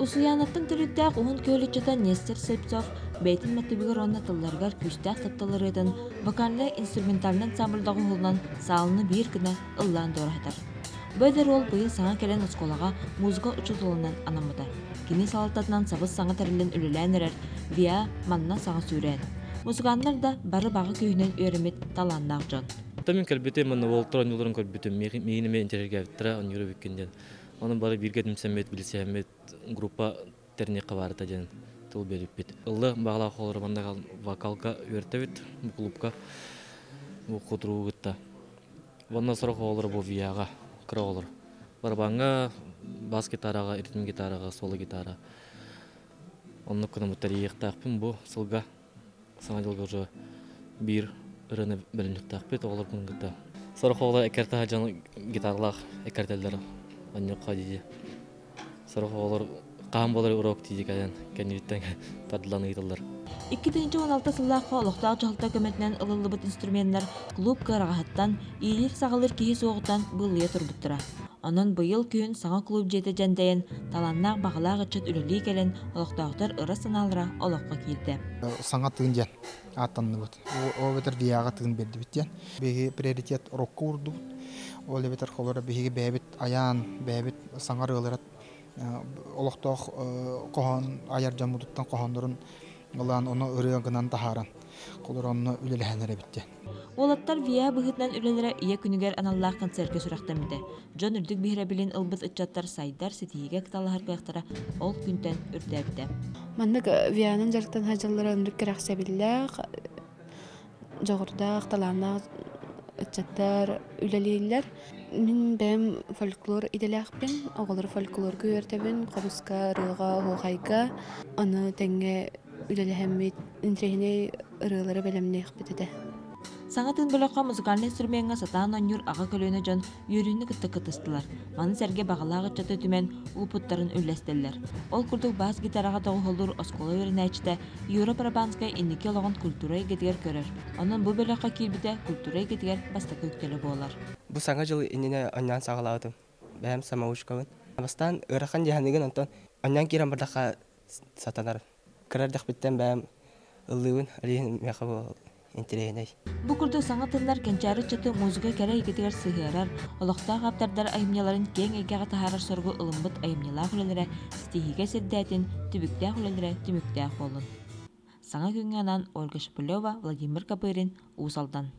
Тусуянаттан түрүттәк уһун көлүчөтөн Нестер Сепцов бейтин мәттебигер онна тылларгар күстәк тапталырыдын вокальный инструментальный ансамбльдагы холнан сaalını bir гына ыллаан дорахтар. Бөдер ол быйыл саңа келен осколага музыка учутулунан анамыда. Кини салаттатынан сабыз саңа тәрелен үлеләнерер, виа манна саңа сүрән. Музыканнар да бары багы күйінен өремет таланнақ жон. Тамин кәлбете мана волтрон юларын кәлбете мейнеме интерергәвтра он юры биккенден. Onun bari bir gedim semet bilsemet gruppa ternek kavarta jen tol berip bit. Ылла багла холор манда вокалга өртебит bu клубка bu кутру гытта. Ванна сора холор бу вияга кыролор. Барбанга бас гитарага, ритм гитарага, соло гитара. Онны күнү мутарыйык тақпын бу сылга саңа жылга жо бир ырыны белинек тақпыт олор күн гытта. Сора холор экерта жан гитарлар экертелдер. Аннық қадиде. Сұрық олар қағым болар урок дейді кәден кәнеттен тадыланы етілдір. 2016 сыллаққа олықтағы жағылта көметінен ылылы бұт инструменттер клуб қарағаттан иелер сағылыр кейі соғыттан бұлыя тұрбыттыра. Онын бұйыл күйін саңа клуб жеті жәндейін таланнақ бағылағы чөт үлілі келен олықтағытар ұры саналыра олыққа келді. Саңа тығын жән аттанны бұд. О бетер вияға тығын берді біттен. Беге приоритет рокқа ұрды бұд. Ол бетер қолары беге бәбіт аян, бәбіт саңар өлірат. Олықтақ қоған аяр жамудыттан қоғандырын олан оны ұрыға ғынан тахаран. Қолар оны үлеләнері бітті. Олаттар вия бұғытнан үлелері ие күнігер аналлақ концертке сұрақтамды. Джон үрдік бейірі білін ұлбыт ұтчаттар сайдар сетиеге кіталығар қияқтара ол күнтен үрдәбді. Маннық вияның жарықтан хажалары үндік керақсы біліләқ, жоғырдақ, таланақ, ұтчаттар үлелейлер. Мен бәм фольклор иделәқпен, оғылыр фольклор көйертебін, қобысқа, рыға, хоғайға, аны тәңге үлеләхәммет, интрехіне ырылары бәлемнеқ бітеді. Саңатын бөліққа музыкальный инструментға сатан онюр аға көлөйіні жон үйріні күтті кытыстылар. Маны сәрге бағалағы чаты түмен ұлпыттарын үлләстелер. Ол күрдік бас гитараға тоғы холдыр оскола өрін әчті Европа-Рабанскай иннеке олағын культурай кетігер көрір. Onun bu bölüqқа келбіде культурай кетігер баста көктелі болар. Бұл саңа жыл иннене оннан сағалаудым. Бәм самаушкавын. Бастан ұраққан дегенеген онтан оннан керен бардаққа сатанар. Кірардық біттен бәм ұллығын әлейін меқы бол. Бу күрдүк саңа тыллар кенчары чыты музыка кере икетигер сыгырар, олоқта қаптардар айымняларын кең эгеға тахарар соргу ылымбыт айымнялар хүлелері стихиге сирдәтин, түбіктә хүлелері түміктә қолын. Саңа күнгенан Ольга Шпылева, Владимир Капырин, Усалдан.